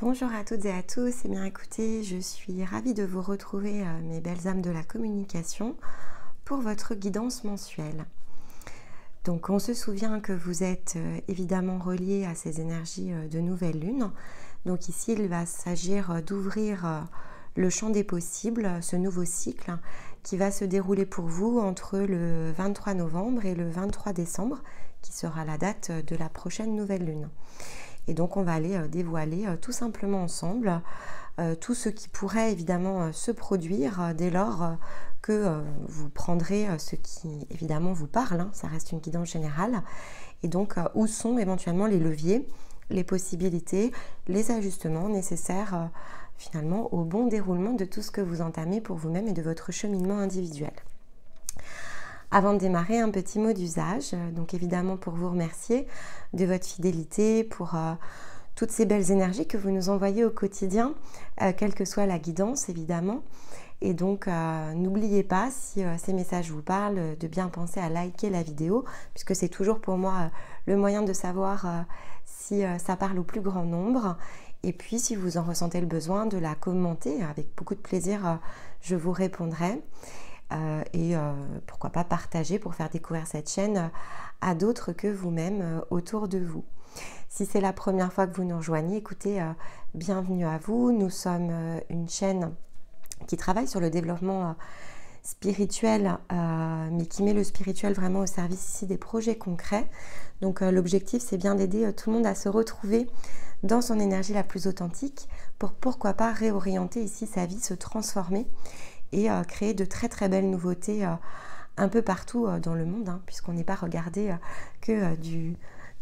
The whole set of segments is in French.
Bonjour à toutes et à tous, et bien écoutez, je suis ravie de vous retrouver mes belles âmes de la communication pour votre guidance mensuelle. Donc on se souvient que vous êtes évidemment reliés à ces énergies de nouvelle lune. Donc ici il va s'agir d'ouvrir le champ des possibles, ce nouveau cycle qui va se dérouler pour vous entre le 23 novembre et le 23 décembre, qui sera la date de la prochaine nouvelle lune. Et donc on va aller dévoiler tout simplement ensemble tout ce qui pourrait évidemment se produire dès lors que vous prendrez ce qui évidemment vous parle, hein, ça reste une guidance générale, et donc où sont éventuellement les leviers, les possibilités, les ajustements nécessaires finalement au bon déroulement de tout ce que vous entamez pour vous-même et de votre cheminement individuel. Avant de démarrer, un petit mot d'usage, donc évidemment pour vous remercier de votre fidélité, pour toutes ces belles énergies que vous nous envoyez au quotidien, quelle que soit la guidance évidemment. Et donc n'oubliez pas, si ces messages vous parlent, de bien penser à liker la vidéo, puisque c'est toujours pour moi le moyen de savoir si ça parle au plus grand nombre. Et puis si vous en ressentez le besoin, de la commenter, avec beaucoup de plaisir je vous répondrai. Et pourquoi pas partager pour faire découvrir cette chaîne à d'autres que vous-même autour de vous. Si c'est la première fois que vous nous rejoignez, écoutez, bienvenue à vous. Nous sommes une chaîne qui travaille sur le développement spirituel, mais qui met le spirituel vraiment au service ici des projets concrets. Donc l'objectif, c'est bien d'aider tout le monde à se retrouver dans son énergie la plus authentique pour pourquoi pas réorienter ici sa vie, se transformer et créer de très très belles nouveautés un peu partout dans le monde, hein, puisqu'on n'est pas regardé que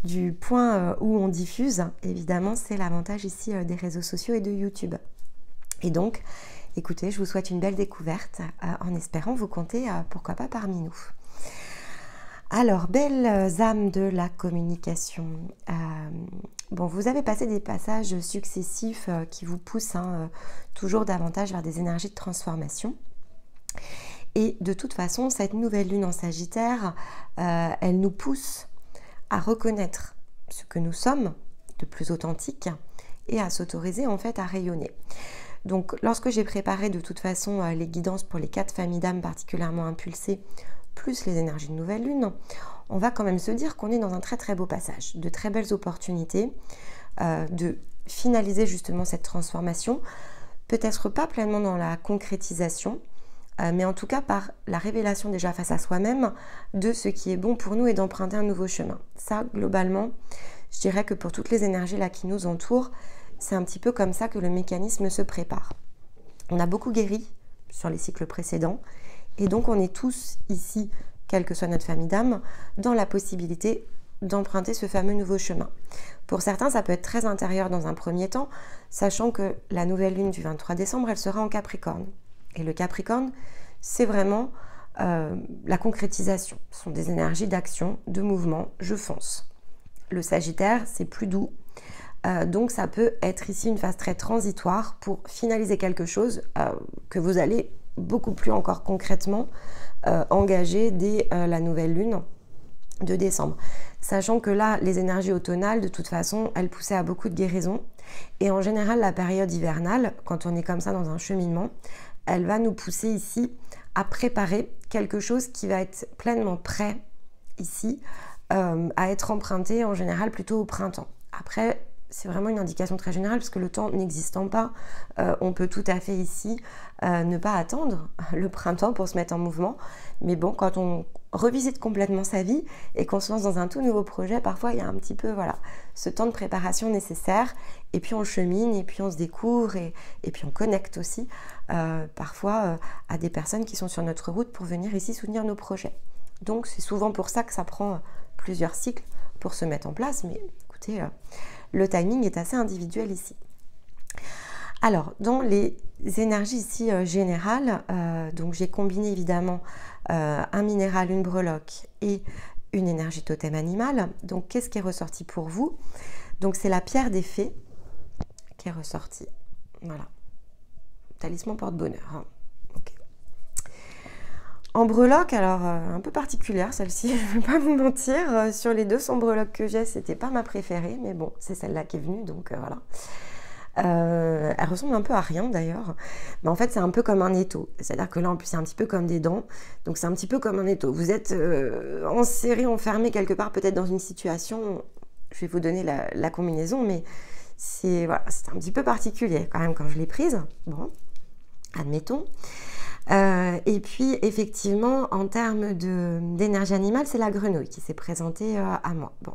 du point où on diffuse. Évidemment, c'est l'avantage ici des réseaux sociaux et de YouTube. Et donc, écoutez, je vous souhaite une belle découverte en espérant vous compter, pourquoi pas, parmi nous. Alors, belles âmes de la communication. Bon, vous avez passé des passages successifs qui vous poussent toujours davantage vers des énergies de transformation. Et de toute façon, cette nouvelle lune en Sagittaire, elle nous pousse à reconnaître ce que nous sommes de plus authentique et à s'autoriser en fait à rayonner. Donc, lorsque j'ai préparé de toute façon les guidances pour les 4 familles d'âmes particulièrement impulsées, plus les énergies de nouvelle lune, on va quand même se dire qu'on est dans un très très beau passage, de très belles opportunités de finaliser justement cette transformation, peut-être pas pleinement dans la concrétisation, mais en tout cas par la révélation déjà face à soi-même de ce qui est bon pour nous et d'emprunter un nouveau chemin. Ça, globalement, je dirais que pour toutes les énergies là qui nous entourent, c'est un petit peu comme ça que le mécanisme se prépare. On a beaucoup guéri sur les cycles précédents, et donc on est tous ici, quelle que soit notre famille d'âme, dans la possibilité d'emprunter ce fameux nouveau chemin. Pour certains, ça peut être très intérieur dans un premier temps, sachant que la nouvelle lune du 23 décembre, elle sera en Capricorne. Et le Capricorne, c'est vraiment la concrétisation. Ce sont des énergies d'action, de mouvement, je fonce. Le Sagittaire, c'est plus doux. Donc ça peut être ici une phase très transitoire pour finaliser quelque chose que vous allez beaucoup plus encore concrètement engagé dès la nouvelle lune de décembre. Sachant que là, les énergies automnales, de toute façon, elles poussaient à beaucoup de guérison. Et en général, la période hivernale, quand on est comme ça dans un cheminement, elle va nous pousser ici à préparer quelque chose qui va être pleinement prêt ici, à être emprunté en général plutôt au printemps. Après, c'est vraiment une indication très générale parce que le temps n'existant pas, on peut tout à fait ici ne pas attendre le printemps pour se mettre en mouvement. Mais bon, quand on revisite complètement sa vie et qu'on se lance dans un tout nouveau projet, parfois il y a un petit peu ce temps de préparation nécessaire, et puis on chemine, et puis on se découvre, et puis on connecte aussi parfois à des personnes qui sont sur notre route pour venir ici soutenir nos projets. Donc c'est souvent pour ça que ça prend plusieurs cycles pour se mettre en place, mais écoutez, le timing est assez individuel ici. Alors, dans les énergies ici générales, donc j'ai combiné évidemment un minéral, une breloque et une énergie totem animale. Donc, qu'est-ce qui est ressorti pour vous? Donc, c'est la pierre des fées qui est ressortie. Voilà. Talisman porte-bonheur. Hein. Okay. En breloque, alors un peu particulière celle-ci, je ne vais pas vous mentir. Sur les 200 breloques que j'ai, c'était pas ma préférée, mais bon, c'est celle-là qui est venue, donc voilà. Elle ressemble un peu à rien d'ailleurs, mais en fait c'est un peu comme un étau. C'est-à-dire que là en plus c'est un petit peu comme des dents, donc c'est un petit peu comme un étau. Vous êtes enserré, enfermé quelque part, peut-être dans une situation, je vais vous donner la combinaison, mais c'est voilà, un petit peu particulier quand même quand je l'ai prise. Bon, admettons. Et puis effectivement en termes d'énergie animale, c'est la grenouille qui s'est présentée à moi. Bon.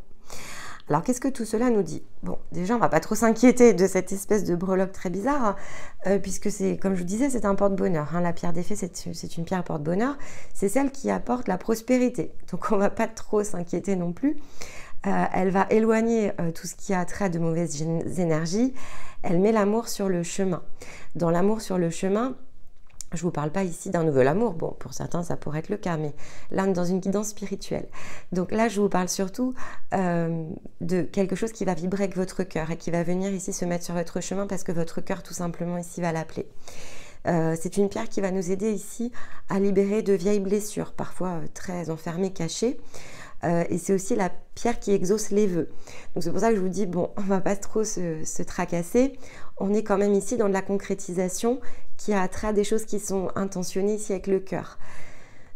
Alors, qu'est-ce que tout cela nous dit? Bon, déjà, on ne va pas trop s'inquiéter de cette espèce de breloque très bizarre, puisque c'est, comme je vous disais, c'est un porte-bonheur. Hein. La pierre d'effet, c'est une pierre porte-bonheur. C'est celle qui apporte la prospérité. Donc, on ne va pas trop s'inquiéter non plus. Elle va éloigner tout ce qui a trait de mauvaises énergies. Elle met l'amour sur le chemin. Dans l'amour sur le chemin, je ne vous parle pas ici d'un nouvel amour, bon pour certains ça pourrait être le cas, mais là on est dans une guidance spirituelle. Donc là je vous parle surtout de quelque chose qui va vibrer avec votre cœur et qui va venir ici se mettre sur votre chemin parce que votre cœur tout simplement ici va l'appeler. C'est une pierre qui va nous aider ici à libérer de vieilles blessures, parfois très enfermées, cachées. Et c'est aussi la pierre qui exauce les vœux. Donc c'est pour ça que je vous dis, bon, on ne va pas trop se tracasser. On est quand même ici dans de la concrétisation qui a trait à des choses qui sont intentionnées ici avec le cœur.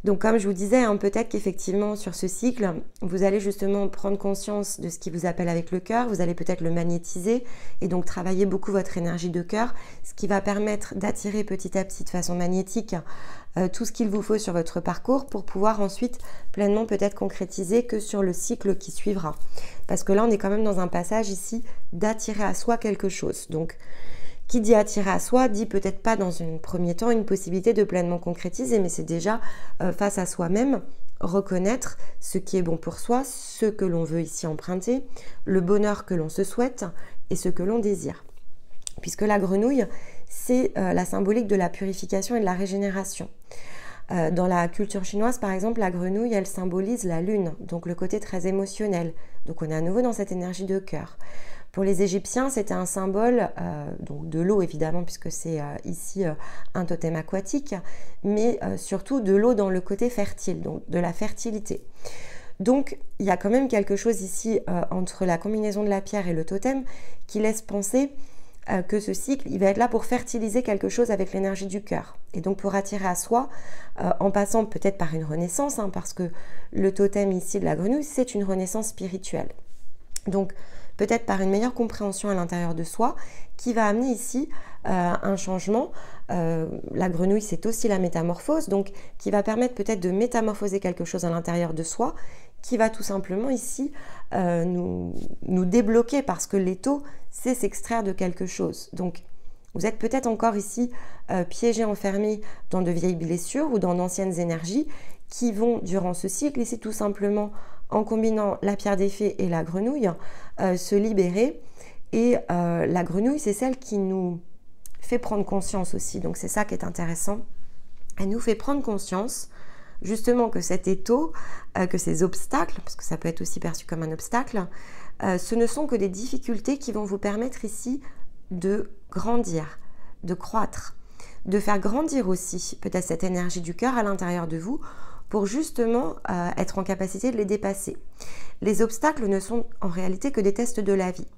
Donc comme je vous disais, hein, peut-être qu'effectivement sur ce cycle, vous allez justement prendre conscience de ce qui vous appelle avec le cœur, vous allez peut-être le magnétiser et donc travailler beaucoup votre énergie de cœur, ce qui va permettre d'attirer petit à petit de façon magnétique tout ce qu'il vous faut sur votre parcours pour pouvoir ensuite pleinement peut-être concrétiser que sur le cycle qui suivra. Parce que là, on est quand même dans un passage ici d'attirer à soi quelque chose. Donc, qui dit attirer à soi, dit peut-être pas dans un premier temps une possibilité de pleinement concrétiser, mais c'est déjà face à soi-même, reconnaître ce qui est bon pour soi, ce que l'on veut ici emprunter, le bonheur que l'on se souhaite et ce que l'on désire. Puisque la grenouille, c'est la symbolique de la purification et de la régénération. Dans la culture chinoise, par exemple, la grenouille, elle symbolise la lune, donc le côté très émotionnel. Donc on est à nouveau dans cette énergie de cœur. Pour les Égyptiens, c'était un symbole donc de l'eau évidemment, puisque c'est ici un totem aquatique, mais surtout de l'eau dans le côté fertile, donc de la fertilité. Donc il y a quand même quelque chose ici entre la combinaison de la pierre et le totem qui laisse penser que ce cycle, il va être là pour fertiliser quelque chose avec l'énergie du cœur. Et donc pour attirer à soi, en passant peut-être par une renaissance, hein, parce que le totem ici de la grenouille, c'est une renaissance spirituelle. Donc peut-être par une meilleure compréhension à l'intérieur de soi, qui va amener ici un changement. La grenouille, c'est aussi la métamorphose, donc qui va permettre peut-être de métamorphoser quelque chose à l'intérieur de soi, qui va tout simplement ici nous débloquer, parce que l'étau, c'est s'extraire de quelque chose. Donc, vous êtes peut-être encore ici piégé, enfermé dans de vieilles blessures ou dans d'anciennes énergies qui vont, durant ce cycle, ici tout simplement, en combinant la pierre des fées et la grenouille, se libérer. Et la grenouille, c'est celle qui nous fait prendre conscience aussi. Donc, c'est ça qui est intéressant. Elle nous fait prendre conscience justement que cet étau, que ces obstacles, parce que ça peut être aussi perçu comme un obstacle, ce ne sont que des difficultés qui vont vous permettre ici de grandir, de croître, de faire grandir aussi peut-être cette énergie du cœur à l'intérieur de vous pour justement être en capacité de les dépasser. Les obstacles ne sont en réalité que des tests de la vie.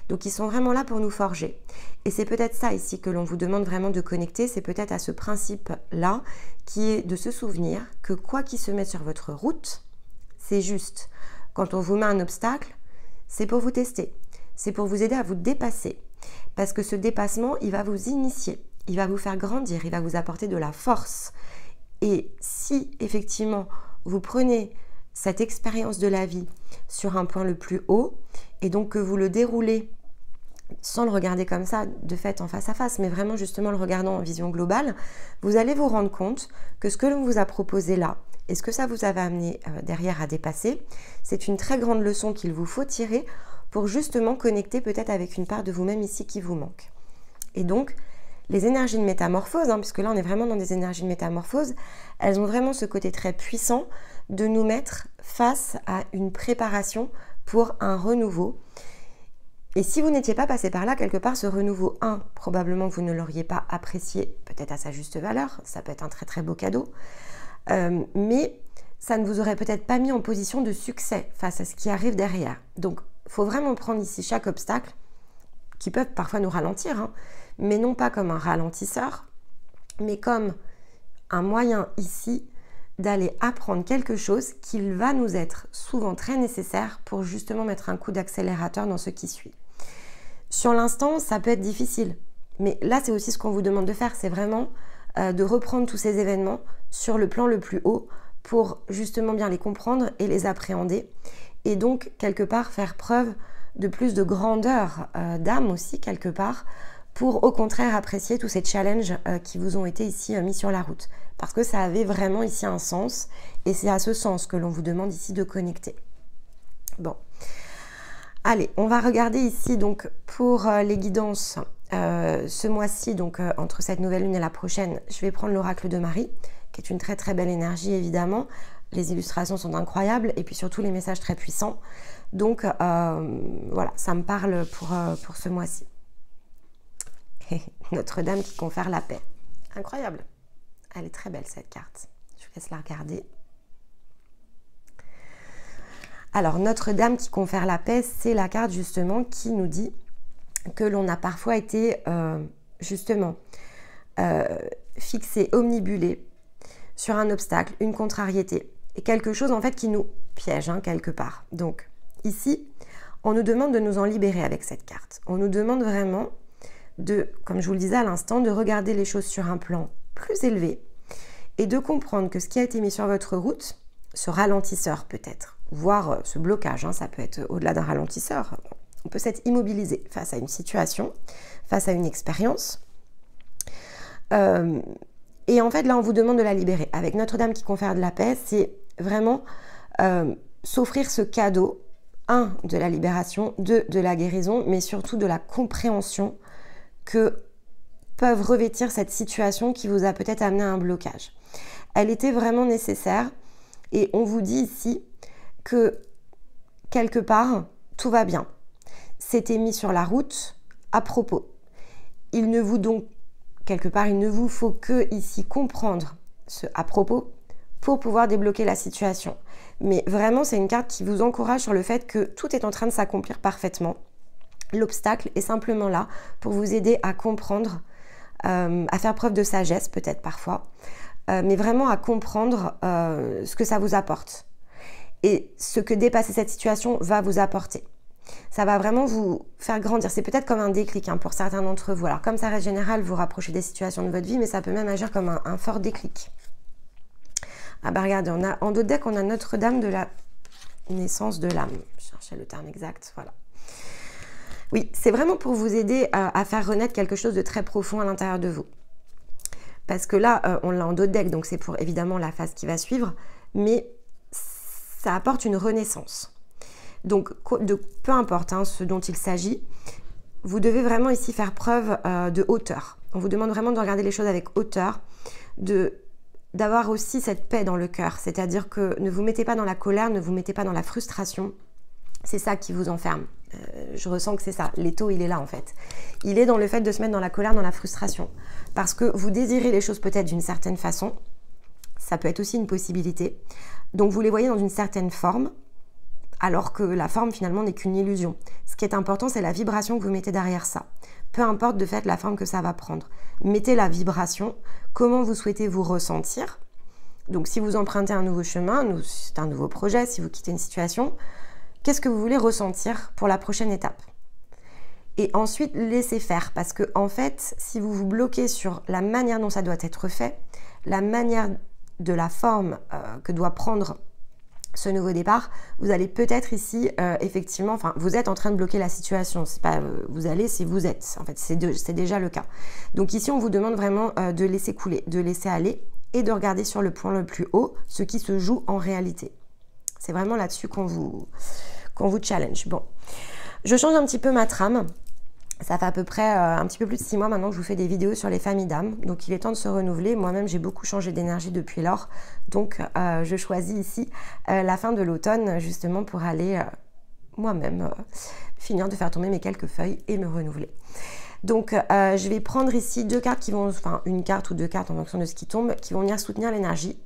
Donc ils sont vraiment là pour nous forger. Et c'est peut-être ça ici que l'on vous demande vraiment de connecter, c'est peut-être à ce principe-là qui est de se souvenir que quoi qu'il se mette sur votre route, c'est juste. Quand on vous met un obstacle, c'est pour vous tester, c'est pour vous aider à vous dépasser. Parce que ce dépassement, il va vous initier, il va vous faire grandir, il va vous apporter de la force. Et si effectivement vous prenez cette expérience de la vie sur un point le plus haut, et donc que vous le déroulez sans le regarder comme ça, de fait en face à face, mais vraiment justement le regardant en vision globale, vous allez vous rendre compte que ce que l'on vous a proposé là, et ce que ça vous avait amené derrière à dépasser, c'est une très grande leçon qu'il vous faut tirer pour justement connecter peut-être avec une part de vous-même ici qui vous manque. Et donc, les énergies de métamorphose, puisque là on est vraiment dans des énergies de métamorphose, elles ont vraiment ce côté très puissant de nous mettre face à une préparation pour un renouveau. Et si vous n'étiez pas passé par là, quelque part, ce renouveau, probablement vous ne l'auriez pas apprécié peut-être à sa juste valeur, ça peut être un très très beau cadeau, mais ça ne vous aurait peut-être pas mis en position de succès face à ce qui arrive derrière. Donc, il faut vraiment prendre ici chaque obstacle qui peuvent parfois nous ralentir, hein, mais non pas comme un ralentisseur, mais comme un moyen ici d'aller apprendre quelque chose qui va nous être souvent très nécessaire pour justement mettre un coup d'accélérateur dans ce qui suit. Sur l'instant, ça peut être difficile, mais là, c'est aussi ce qu'on vous demande de faire, c'est vraiment de reprendre tous ces événements sur le plan le plus haut pour justement bien les comprendre et les appréhender, et donc quelque part faire preuve de plus de grandeur d'âme aussi quelque part, pour au contraire apprécier tous ces challenges qui vous ont été ici mis sur la route. Parce que ça avait vraiment ici un sens, et c'est à ce sens que l'on vous demande ici de connecter. Bon, allez, on va regarder ici donc pour les guidances ce mois-ci, donc entre cette nouvelle lune et la prochaine, je vais prendre l'oracle de Marie, qui est une très très belle énergie évidemment. Les illustrations sont incroyables et puis surtout les messages très puissants. Donc voilà, ça me parle pour ce mois-ci. Notre-Dame qui confère la paix. Incroyable. Elle est très belle cette carte. Je vous laisse la regarder. Alors, Notre-Dame qui confère la paix, c'est la carte justement qui nous dit que l'on a parfois été justement fixé, omnibulé sur un obstacle, une contrariété, et quelque chose en fait qui nous piège hein, quelque part. Donc ici, on nous demande de nous en libérer avec cette carte. On nous demande vraiment de, comme je vous le disais à l'instant, de regarder les choses sur un plan plus élevé et de comprendre que ce qui a été mis sur votre route, ce ralentisseur peut-être, voire ce blocage, hein, ça peut être au-delà d'un ralentisseur, on peut s'être immobilisé face à une situation, face à une expérience. Et en fait, là, on vous demande de la libérer. Avec Notre-Dame qui confère de la paix, c'est vraiment s'offrir ce cadeau, 1, de la libération, 2, de la guérison, mais surtout de la compréhension que peuvent revêtir cette situation qui vous a peut-être amené à un blocage. Elle était vraiment nécessaire et on vous dit ici que quelque part, tout va bien. C'était mis sur la route à propos. Il ne vous faut que ici comprendre ce à propos pour pouvoir débloquer la situation. Mais vraiment, c'est une carte qui vous encourage sur le fait que tout est en train de s'accomplir parfaitement. L'obstacle est simplement là pour vous aider à comprendre, à faire preuve de sagesse peut-être parfois, mais vraiment à comprendre ce que ça vous apporte et ce que dépasser cette situation va vous apporter. Ça va vraiment vous faire grandir. C'est peut-être comme un déclic hein, pour certains d'entre vous. Alors comme ça reste général, vous rapprochez des situations de votre vie, mais ça peut même agir comme un fort déclic. Ah bah regardez, en d'autres decks, on a Notre-Dame de la naissance de l'âme. Je cherchais le terme exact, voilà. Oui, c'est vraiment pour vous aider à faire renaître quelque chose de très profond à l'intérieur de vous. Parce que là, on l'a en d'autres decks, donc c'est pour évidemment la phase qui va suivre, mais ça apporte une renaissance. Donc, peu importe hein, ce dont il s'agit, vous devez vraiment ici faire preuve de hauteur. On vous demande vraiment de regarder les choses avec hauteur, d'avoir aussi cette paix dans le cœur. C'est-à-dire que ne vous mettez pas dans la colère, ne vous mettez pas dans la frustration. C'est ça qui vous enferme. Je ressens que c'est ça. L'étau, il est là en fait. Il est dans le fait de se mettre dans la colère, dans la frustration. Parce que vous désirez les choses peut-être d'une certaine façon. Ça peut être aussi une possibilité. Donc, vous les voyez dans une certaine forme, alors que la forme finalement n'est qu'une illusion. Ce qui est important, c'est la vibration que vous mettez derrière ça. Peu importe de fait la forme que ça va prendre. Mettez la vibration, comment vous souhaitez vous ressentir. Donc si vous empruntez un nouveau chemin, c'est un nouveau projet, si vous quittez une situation, qu'est-ce que vous voulez ressentir pour la prochaine étape? Et ensuite, laissez faire, parce que en fait, si vous vous bloquez sur la manière dont ça doit être fait, la manière de la forme que doit prendre ce nouveau départ, vous allez peut-être ici, effectivement, enfin, vous êtes en train de bloquer la situation. C'est pas vous allez, c'est vous êtes. En fait, c'est déjà le cas. Donc ici, on vous demande vraiment de laisser couler, de laisser aller et de regarder sur le point le plus haut ce qui se joue en réalité. C'est vraiment là-dessus qu'on vous challenge. Bon, je change un petit peu ma trame. Ça fait à peu près un petit peu plus de 6 mois maintenant que je vous fais des vidéos sur les familles d'âmes. Donc, il est temps de se renouveler. Moi-même, j'ai beaucoup changé d'énergie depuis lors. Donc, je choisis ici la fin de l'automne, justement, pour aller moi-même finir de faire tomber mes quelques feuilles et me renouveler. Donc, je vais prendre ici 2 cartes qui vont, enfin, une carte ou 2 cartes en fonction de ce qui tombe, qui vont venir soutenir l'énergie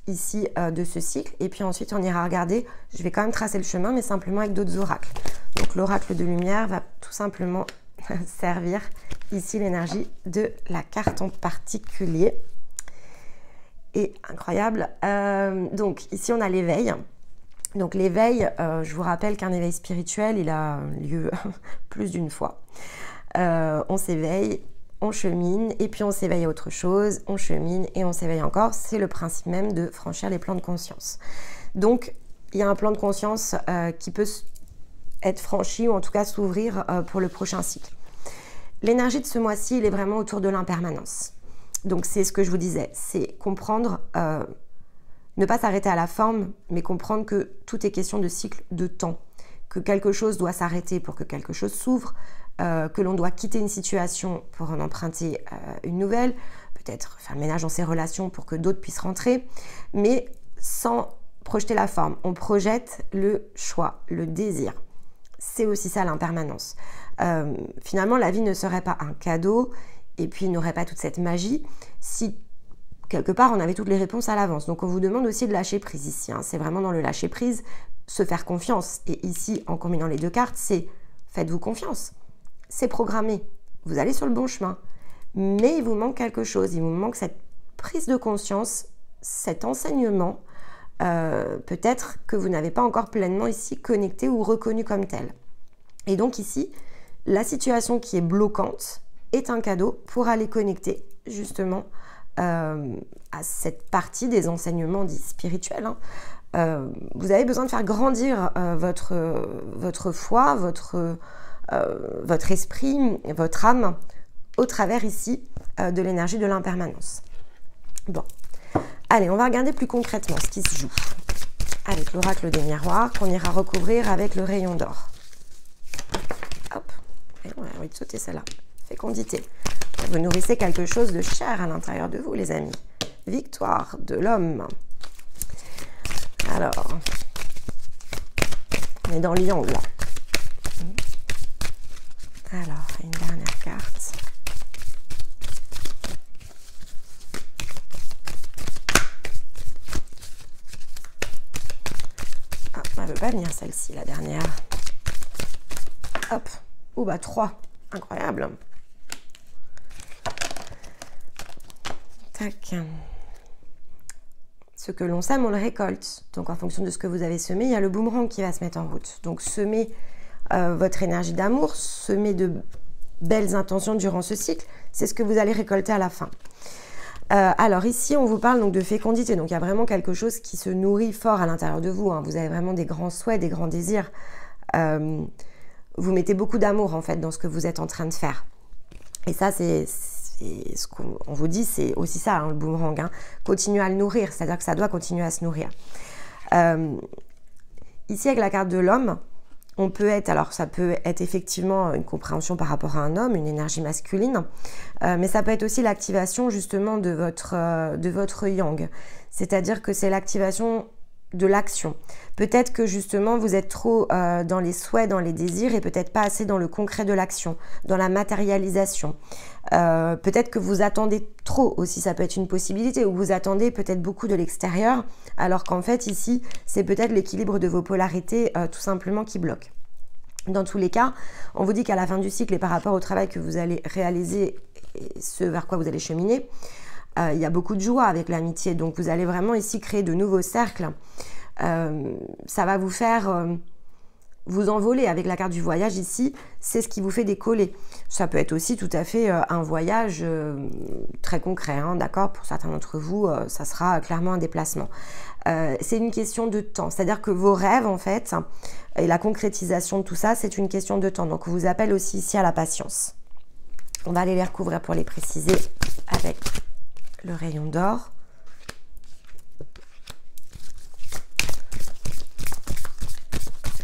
ici de ce cycle. Et puis ensuite, on ira regarder. Je vais quand même tracer le chemin, mais simplement avec d'autres oracles. Donc, l'oracle de lumière va tout simplement servir ici l'énergie de la carte en particulier. Et incroyable. Donc ici on a l'éveil. Donc l'éveil, je vous rappelle qu'un éveil spirituel, il a lieu plus d'une fois. On s'éveille, on chemine, et puis on s'éveille à autre chose, on chemine et on s'éveille encore. C'est le principe même de franchir les plans de conscience. Donc il y a un plan de conscience qui peut être franchi, ou en tout cas s'ouvrir pour le prochain cycle. L'énergie de ce mois-ci, il est vraiment autour de l'impermanence. Donc c'est ce que je vous disais, c'est comprendre, ne pas s'arrêter à la forme, mais comprendre que tout est question de cycle de temps, que quelque chose doit s'arrêter pour que quelque chose s'ouvre, que l'on doit quitter une situation pour en emprunter une nouvelle, peut-être faire le ménage dans ses relations pour que d'autres puissent rentrer, mais sans projeter la forme. On projette le choix, le désir. C'est aussi ça l'impermanence. Finalement, la vie ne serait pas un cadeau, et puis il n'aurait pas toute cette magie si quelque part on avait toutes les réponses à l'avance. Donc on vous demande aussi de lâcher prise ici, hein. C'est vraiment dans le lâcher prise, se faire confiance. Et ici, en combinant les deux cartes, c'est faites-vous confiance. C'est programmé, vous allez sur le bon chemin. Mais il vous manque quelque chose, il vous manque cette prise de conscience, cet enseignement, peut-être que vous n'avez pas encore pleinement ici connecté ou reconnu comme tel. Et donc ici, la situation qui est bloquante est un cadeau pour aller connecter justement à cette partie des enseignements dits spirituels. Vous avez besoin de faire grandir votre foi, votre esprit, votre âme au travers ici de l'énergie de l'impermanence. Bon, allez, on va regarder plus concrètement ce qui se joue avec l'oracle des miroirs qu'on ira recouvrir avec le rayon d'or. Hop, et on a envie de sauter celle-là. Fécondité. Vous nourrissez quelque chose de cher à l'intérieur de vous, les amis. Victoire de l'homme. Alors, on est dans le yang, là. Alors, une dernière carte. Ah, elle ne veut pas venir celle-ci, la dernière. Hop. Oh, bah 3. Incroyable. Tac. Ce que l'on sème, on le récolte. Donc, en fonction de ce que vous avez semé, il y a le boomerang qui va se mettre en route. Donc, semez votre énergie d'amour, semez de belles intentions durant ce cycle. C'est ce que vous allez récolter à la fin. Alors, ici, on vous parle donc de fécondité. Donc, il y a vraiment quelque chose qui se nourrit fort à l'intérieur de vous, hein. Vous avez vraiment des grands souhaits, des grands désirs. Vous mettez beaucoup d'amour, en fait, dans ce que vous êtes en train de faire. Et ça, c'est ce qu'on vous dit, c'est aussi ça, hein, le boomerang. Hein. Continuez à le nourrir, c'est-à-dire que ça doit continuer à se nourrir. Ici, avec la carte de l'homme, on peut être, alors ça peut être effectivement une compréhension par rapport à un homme, une énergie masculine, mais ça peut être aussi l'activation justement de votre yang. C'est-à-dire que c'est l'activation de l'action. Peut-être que justement vous êtes trop dans les souhaits, dans les désirs et peut-être pas assez dans le concret de l'action, dans la matérialisation. Peut-être que vous attendez trop aussi, ça peut être une possibilité, ou vous attendez peut-être beaucoup de l'extérieur, alors qu'en fait ici c'est peut-être l'équilibre de vos polarités tout simplement qui bloque. Dans tous les cas, on vous dit qu'à la fin du cycle et par rapport au travail que vous allez réaliser et ce vers quoi vous allez cheminer, il y a beaucoup de joie avec l'amitié, donc vous allez vraiment ici créer de nouveaux cercles. Ça va vous faire vous envoler avec la carte du voyage ici, c'est ce qui vous fait décoller. Ça peut être aussi tout à fait un voyage très concret, hein, d'accord? Pour certains d'entre vous, ça sera clairement un déplacement. C'est une question de temps, c'est-à-dire que vos rêves en fait, et la concrétisation de tout ça, c'est une question de temps. Donc on vous appelle aussi ici à la patience. On va aller les recouvrir pour les préciser avec le rayon d'or.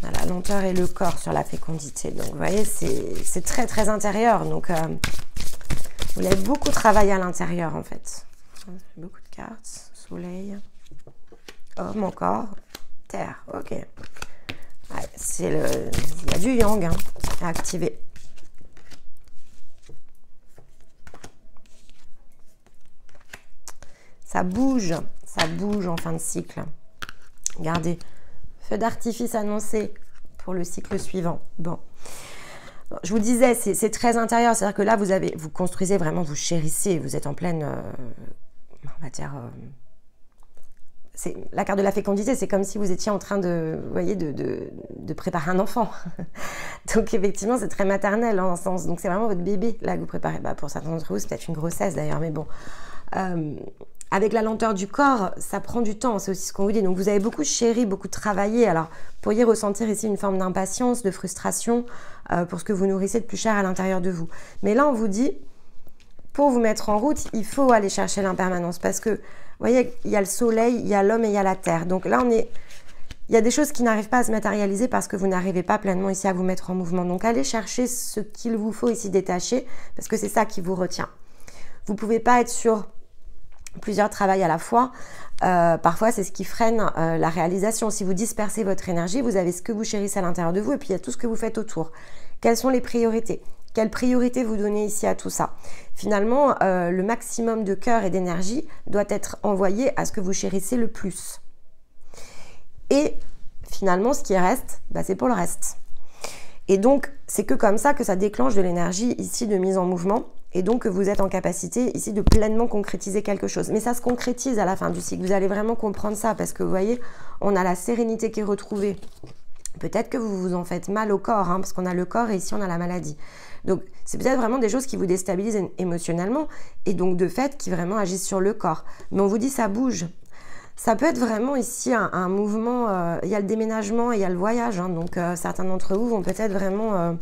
La lenteur et le corps sur la fécondité. Donc vous voyez, c'est très très intérieur. Donc vous avez beaucoup travaillé à l'intérieur en fait. Beaucoup de cartes. Soleil. Homme encore. Terre. Ok. Ouais, il y a du yang hein, à activer. Ça bouge en fin de cycle. Regardez, feu d'artifice annoncé pour le cycle suivant. Bon, Je vous disais, c'est très intérieur, c'est-à-dire que là, vous construisez vraiment, vous chérissez, vous êtes en pleine, on va dire, la carte de la fécondité, c'est comme si vous étiez en train de, vous voyez, de préparer un enfant. Donc effectivement, c'est très maternel en un sens. Donc c'est vraiment votre bébé là que vous préparez. Bah, pour certains d'entre vous, c'est peut-être une grossesse d'ailleurs, mais bon. Avec la lenteur du corps, ça prend du temps, c'est aussi ce qu'on vous dit. Donc vous avez beaucoup chéri, beaucoup travaillé. Alors, vous pourriez ressentir ici une forme d'impatience, de frustration pour ce que vous nourrissez de plus cher à l'intérieur de vous. Mais là, on vous dit, pour vous mettre en route, il faut aller chercher l'impermanence parce que, vous voyez, il y a le soleil, il y a l'homme et il y a la terre. Donc là, il y a des choses qui n'arrivent pas à se matérialiser parce que vous n'arrivez pas pleinement ici à vous mettre en mouvement. Donc allez chercher ce qu'il vous faut ici détacher parce que c'est ça qui vous retient. Vous ne pouvez pas être sur plusieurs travails à la fois. Parfois, c'est ce qui freine la réalisation. Si vous dispersez votre énergie, vous avez ce que vous chérissez à l'intérieur de vous et puis il y a tout ce que vous faites autour. Quelles sont les priorités ? Quelle priorité vous donnez ici à tout ça? Finalement, le maximum de cœur et d'énergie doit être envoyé à ce que vous chérissez le plus. Et finalement, ce qui reste, bah, c'est pour le reste. Et donc, c'est que comme ça que ça déclenche de l'énergie ici de mise en mouvement. Et donc, que vous êtes en capacité ici de pleinement concrétiser quelque chose. Mais ça se concrétise à la fin du cycle. Vous allez vraiment comprendre ça parce que vous voyez, on a la sérénité qui est retrouvée. Peut-être que vous vous en faites mal au corps, hein, parce qu'on a le corps et ici on a la maladie. Donc, c'est peut-être vraiment des choses qui vous déstabilisent émotionnellement et donc de fait qui vraiment agissent sur le corps. Mais on vous dit ça bouge. Ça peut être vraiment ici un mouvement, il y a le déménagement et il y a le voyage. Hein, donc, certains d'entre vous vont peut-être vraiment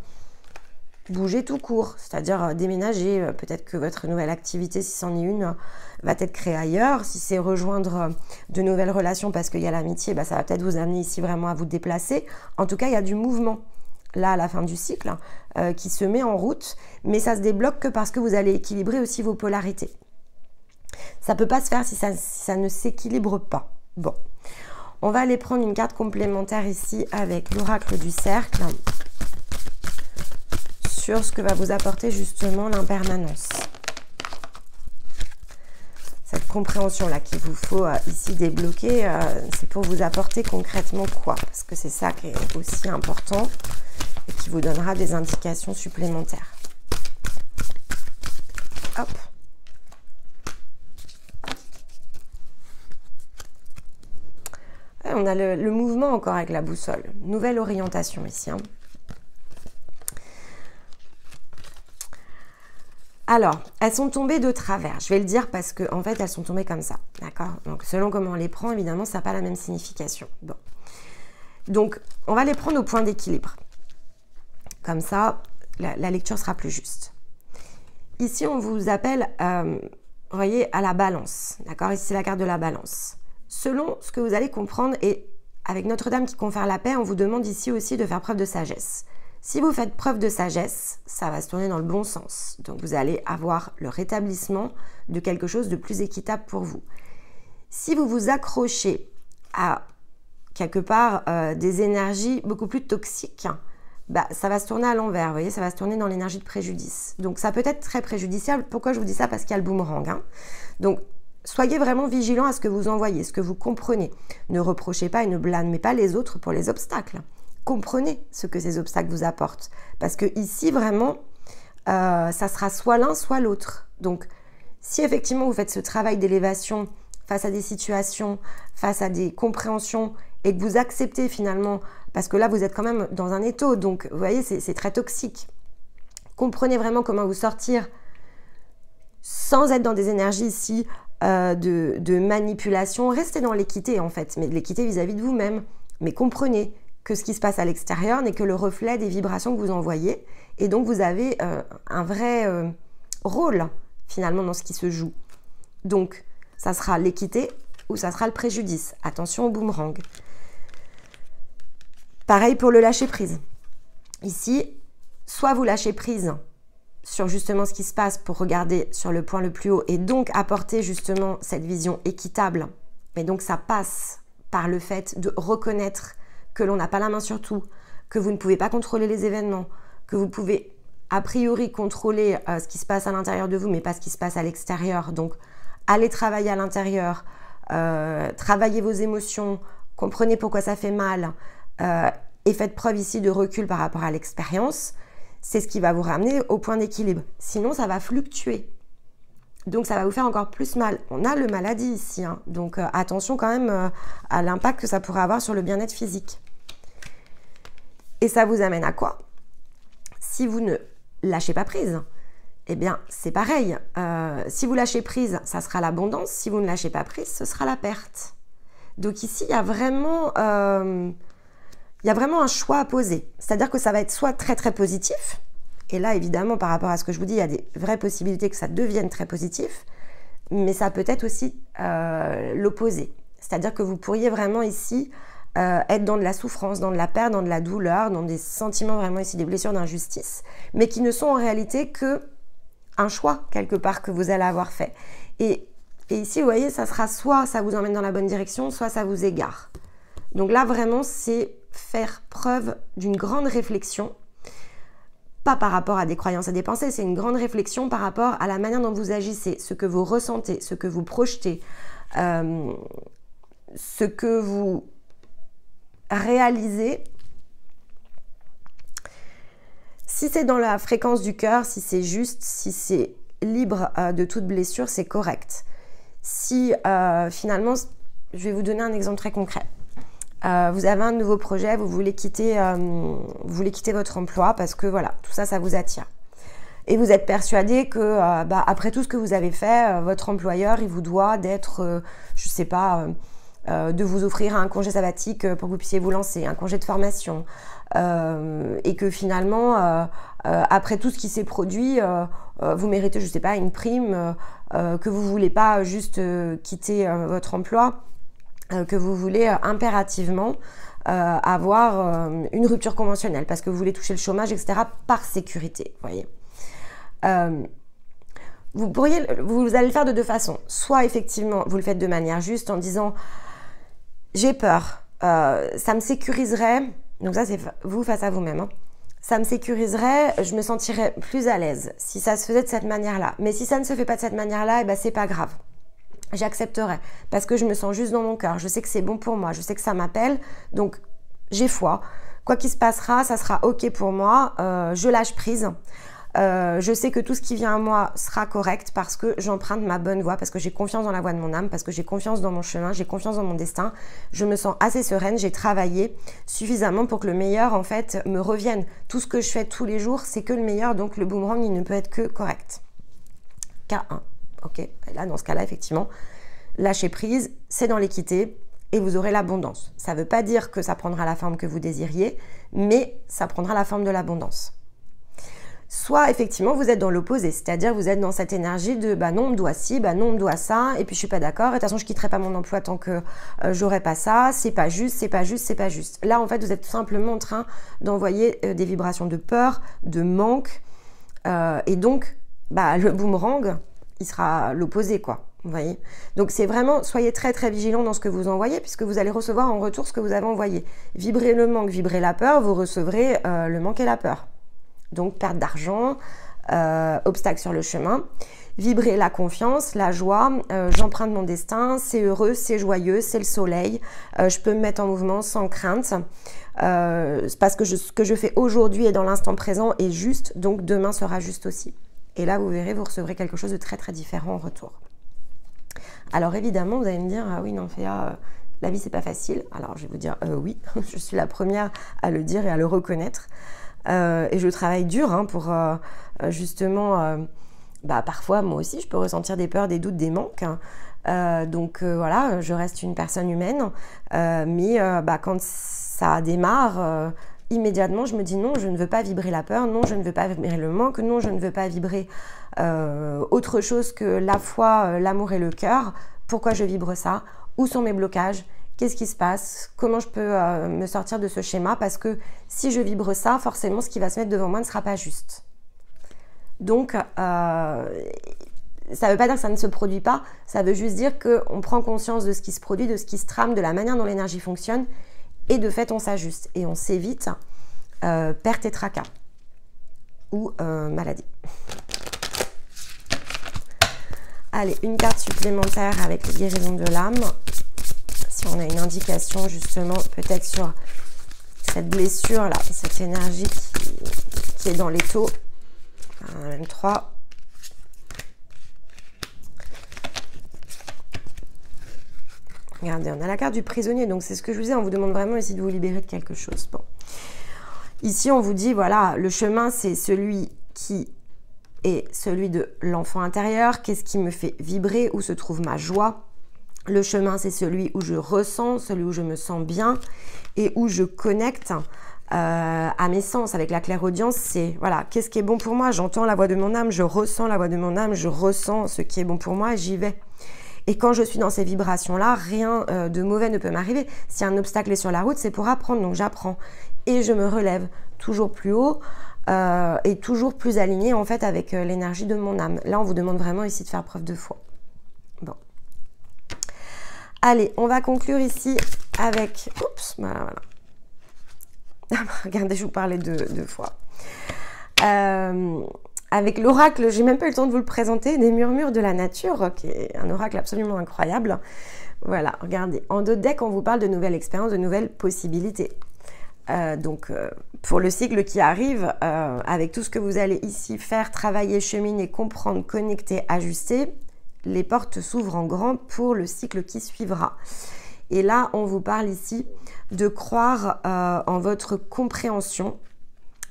bouger tout court, c'est-à-dire déménager. Peut-être que votre nouvelle activité, si c'en est une, va être créée ailleurs. Si c'est rejoindre de nouvelles relations parce qu'il y a l'amitié, bah, ça va peut-être vous amener ici vraiment à vous déplacer. En tout cas, il y a du mouvement là à la fin du cycle qui se met en route, mais ça se débloque que parce que vous allez équilibrer aussi vos polarités. Ça ne peut pas se faire si ça ne s'équilibre pas. Bon, on va aller prendre une carte complémentaire ici avec l'oracle du cercle sur ce que va vous apporter justement l'impermanence. Cette compréhension-là qu'il vous faut ici débloquer, c'est pour vous apporter concrètement quoi? Parce que c'est ça qui est aussi important et qui vous donnera des indications supplémentaires. Hop. On a le mouvement encore avec la boussole. Nouvelle orientation ici. Hein. Alors, elles sont tombées de travers. Je vais le dire parce qu'en fait, elles sont tombées comme ça. D'accord? Donc, selon comment on les prend, évidemment, ça n'a pas la même signification. Bon. Donc, on va les prendre au point d'équilibre. Comme ça, la lecture sera plus juste. Ici, on vous appelle, vous voyez, à la balance. D'accord? Ici, c'est la carte de la balance. Selon ce que vous allez comprendre, et avec Notre-Dame qui confère la paix, on vous demande ici aussi de faire preuve de sagesse. Si vous faites preuve de sagesse, ça va se tourner dans le bon sens. Donc, vous allez avoir le rétablissement de quelque chose de plus équitable pour vous. Si vous vous accrochez à, quelque part, des énergies beaucoup plus toxiques, bah, ça va se tourner à l'envers, vous voyez, ça va se tourner dans l'énergie de préjudice. Donc, ça peut être très préjudiciable. Pourquoi je vous dis ça? Parce qu'il y a le boomerang. Hein. Donc, soyez vraiment vigilant à ce que vous envoyez, ce que vous comprenez. Ne reprochez pas et ne blâmez pas les autres pour les obstacles. Comprenez ce que ces obstacles vous apportent. Parce que ici, vraiment, ça sera soit l'un, soit l'autre. Donc, si effectivement vous faites ce travail d'élévation face à des situations, face à des compréhensions, et que vous acceptez finalement, parce que là, vous êtes quand même dans un étau, donc vous voyez, c'est très toxique. Comprenez vraiment comment vous sortir sans être dans des énergies ici de manipulation. Restez dans l'équité en fait, mais l'équité vis-à-vis de vous-même. Mais comprenez que ce qui se passe à l'extérieur n'est que le reflet des vibrations que vous envoyez. Et donc, vous avez un vrai rôle, finalement, dans ce qui se joue. Donc, ça sera l'équité ou ça sera le préjudice. Attention au boomerang. Pareil pour le lâcher-prise. Ici, soit vous lâchez prise sur justement ce qui se passe pour regarder sur le point le plus haut et donc apporter justement cette vision équitable. Mais donc, ça passe par le fait de reconnaître que l'on n'a pas la main sur tout, que vous ne pouvez pas contrôler les événements, que vous pouvez a priori contrôler ce qui se passe à l'intérieur de vous, mais pas ce qui se passe à l'extérieur. Donc, allez travailler à l'intérieur, travaillez vos émotions, comprenez pourquoi ça fait mal et faites preuve ici de recul par rapport à l'expérience. c'est ce qui va vous ramener au point d'équilibre. Sinon, ça va fluctuer. Donc, ça va vous faire encore plus mal. On a le maladie ici, hein. Donc, attention quand même à l'impact que ça pourrait avoir sur le bien-être physique. Et ça vous amène à quoi? Si vous ne lâchez pas prise, eh bien, c'est pareil. Si vous lâchez prise, ça sera l'abondance. Si vous ne lâchez pas prise, ce sera la perte. Donc ici, il y a vraiment un choix à poser. C'est-à-dire que ça va être soit très très positif, et là, évidemment, par rapport à ce que je vous dis, il y a des vraies possibilités que ça devienne très positif, mais ça peut être aussi l'opposé. C'est-à-dire que vous pourriez vraiment ici être dans de la souffrance, dans de la perte, dans de la douleur, dans des sentiments vraiment ici, des blessures d'injustice, mais qui ne sont en réalité que un choix quelque part que vous allez avoir fait. Et ici, vous voyez, ça sera soit ça vous emmène dans la bonne direction, soit ça vous égare. Donc là, vraiment, c'est faire preuve d'une grande réflexion, pas par rapport à des croyances et des pensées, c'est une grande réflexion par rapport à la manière dont vous agissez, ce que vous ressentez, ce que vous projetez, ce que vous réalisez. Si c'est dans la fréquence du cœur, si c'est juste, si c'est libre de toute blessure, c'est correct. Si finalement, je vais vous donner un exemple très concret. Vous avez un nouveau projet, vous voulez quitter votre emploi parce que voilà, tout ça, ça vous attire. Et vous êtes persuadé que après tout ce que vous avez fait, votre employeur, il vous doit d'être, je sais pas, de vous offrir un congé sabbatique pour que vous puissiez vous lancer, un congé de formation. Et que finalement, après tout ce qui s'est produit, vous méritez, je sais pas, une prime, que vous voulez pas juste quitter votre emploi, que vous voulez impérativement avoir une rupture conventionnelle parce que vous voulez toucher le chômage, etc. par sécurité, vous voyez. Vous allez le faire de deux façons. Soit effectivement, vous le faites de manière juste en disant « j'ai peur, ça me sécuriserait », donc ça c'est vous face à vous-même, hein. Ça me sécuriserait, je me sentirais plus à l'aise si ça se faisait de cette manière-là. Mais si ça ne se fait pas de cette manière-là, eh ben, c'est pas grave. J'accepterai parce que je me sens juste dans mon cœur. Je sais que c'est bon pour moi, je sais que ça m'appelle, donc j'ai foi. Quoi qu'il se passera, ça sera ok pour moi. Je lâche prise. Je sais que tout ce qui vient à moi sera correct parce que j'emprunte ma bonne voie, parce que j'ai confiance dans la voie de mon âme, parce que j'ai confiance dans mon chemin, j'ai confiance dans mon destin. Je me sens assez sereine, j'ai travaillé suffisamment pour que le meilleur en fait me revienne. Tout ce que je fais tous les jours, c'est que le meilleur, donc le boomerang, il ne peut être que correct. K1, ok. Et là, dans ce cas-là, effectivement, lâcher prise, c'est dans l'équité et vous aurez l'abondance. Ça ne veut pas dire que ça prendra la forme que vous désiriez, mais ça prendra la forme de l'abondance. Soit effectivement vous êtes dans l'opposé, c'est-à-dire vous êtes dans cette énergie de bah non on me doit ci, bah non on me doit ça, et puis je suis pas d'accord, et de toute façon je quitterai pas mon emploi tant que j'aurai pas ça, c'est pas juste, c'est pas juste, c'est pas juste. Là en fait vous êtes tout simplement en train d'envoyer des vibrations de peur, de manque, et donc bah le boomerang il sera l'opposé quoi. Vous voyez, donc c'est vraiment, soyez très très vigilants dans ce que vous envoyez puisque vous allez recevoir en retour ce que vous avez envoyé. Vibrez le manque, vibrez la peur, vous recevrez le manque et la peur. Donc perte d'argent, obstacle sur le chemin. Vibrer la confiance, la joie, j'emprunte mon destin, c'est heureux, c'est joyeux, c'est le soleil, je peux me mettre en mouvement sans crainte, parce que ce que je fais aujourd'hui et dans l'instant présent est juste, donc demain sera juste aussi. Et là vous verrez, vous recevrez quelque chose de très très différent en retour. Alors évidemment vous allez me dire, ah oui non Féa, la vie c'est pas facile. Alors je vais vous dire oui, je suis la première à le dire et à le reconnaître. Et je travaille dur hein, pour justement, parfois moi aussi je peux ressentir des peurs, des doutes, des manques. Donc voilà, je reste une personne humaine, mais quand ça démarre, immédiatement je me dis non, je ne veux pas vibrer la peur, non, je ne veux pas vibrer le manque, non, je ne veux pas vibrer autre chose que la foi, l'amour et le cœur. Pourquoi je vibre ça? Où sont mes blocages? Qu'est-ce qui se passe? Comment je peux me sortir de ce schéma? Parce que si je vibre ça, forcément, ce qui va se mettre devant moi ne sera pas juste. Donc, ça ne veut pas dire que ça ne se produit pas. Ça veut juste dire qu'on prend conscience de ce qui se produit, de ce qui se trame, de la manière dont l'énergie fonctionne. Et de fait, on s'ajuste. Et on s'évite perte et tracas. Ou maladie. Allez, une carte supplémentaire avec les guérisons de l'âme. Si on a une indication justement peut-être sur cette blessure là, cette énergie qui est dans les taux. Même 3. Regardez, on a la carte du prisonnier, donc c'est ce que je vous disais, on vous demande vraiment ici de vous libérer de quelque chose. Bon. Ici, on vous dit, voilà, le chemin, c'est celui qui est celui de l'enfant intérieur. Qu'est-ce qui me fait vibrer? Où se trouve ma joie? Le chemin, c'est celui où je ressens, celui où je me sens bien et où je connecte à mes sens. Avec la clairaudience, c'est, voilà, qu'est-ce qui est bon pour moi? J'entends la voix de mon âme, je ressens la voix de mon âme, je ressens ce qui est bon pour moi et j'y vais. Et quand je suis dans ces vibrations-là, rien de mauvais ne peut m'arriver. Si un obstacle est sur la route, c'est pour apprendre, donc j'apprends. Et je me relève toujours plus haut et toujours plus aligné en fait avec l'énergie de mon âme. Là, on vous demande vraiment ici de faire preuve de foi. Bon. Allez, on va conclure ici avec... Oups, voilà. Regardez, je vous parlais de foi. Avec l'oracle, j'ai même pas eu le temps de vous le présenter, des murmures de la nature, qui est un oracle absolument incroyable. Voilà, regardez. En d'autres decks, on vous parle de nouvelles expériences, de nouvelles possibilités. Pour le cycle qui arrive, avec tout ce que vous allez ici faire, travailler, cheminer, comprendre, connecter, ajuster, les portes s'ouvrent en grand pour le cycle qui suivra. Et là, on vous parle ici de croire en votre compréhension.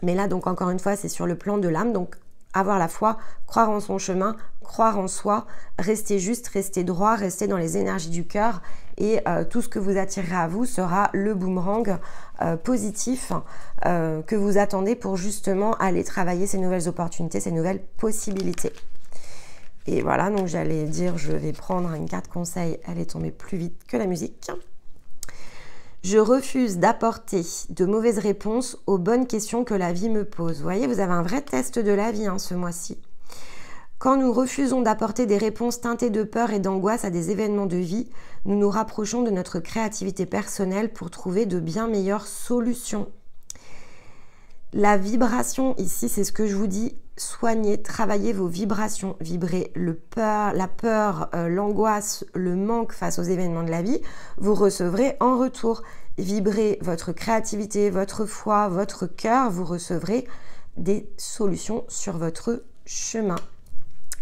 Mais là, donc encore une fois, c'est sur le plan de l'âme. Donc, avoir la foi, croire en son chemin, croire en soi, rester juste, rester droit, rester dans les énergies du cœur. Et tout ce que vous attirerez à vous sera le boomerang positif que vous attendez pour justement aller travailler ces nouvelles opportunités, ces nouvelles possibilités. Et voilà, donc j'allais dire, je vais prendre une carte conseil, elle est tombée plus vite que la musique. Je refuse d'apporter de mauvaises réponses aux bonnes questions que la vie me pose. Vous voyez, vous avez un vrai test de la vie ce mois-ci. Quand nous refusons d'apporter des réponses teintées de peur et d'angoisse à des événements de vie, nous nous rapprochons de notre créativité personnelle pour trouver de bien meilleures solutions. La vibration ici, c'est ce que je vous dis, soignez, travaillez vos vibrations, vibrez la peur, l'angoisse, le manque face aux événements de la vie, vous recevrez en retour. Vibrez votre créativité, votre foi, votre cœur, vous recevrez des solutions sur votre chemin.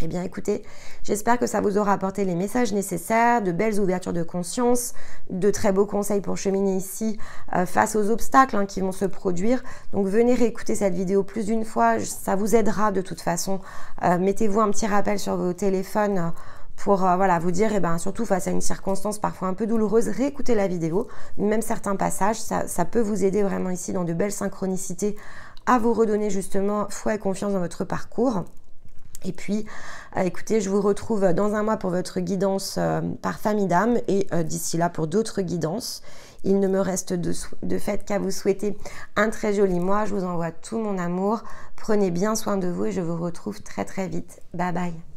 Eh bien écoutez, j'espère que ça vous aura apporté les messages nécessaires, de belles ouvertures de conscience, de très beaux conseils pour cheminer ici face aux obstacles qui vont se produire. Donc venez réécouter cette vidéo plus d'une fois, ça vous aidera de toute façon. Mettez-vous un petit rappel sur vos téléphones pour voilà, vous dire, surtout face à une circonstance parfois un peu douloureuse, réécoutez la vidéo, même certains passages, ça peut vous aider vraiment ici dans de belles synchronicités à vous redonner justement foi et confiance dans votre parcours. Et puis, écoutez, je vous retrouve dans un mois pour votre guidance par famille d'âme et d'ici là pour d'autres guidances. Il ne me reste de fait qu'à vous souhaiter un très joli mois. Je vous envoie tout mon amour. Prenez bien soin de vous et je vous retrouve très très vite. Bye bye.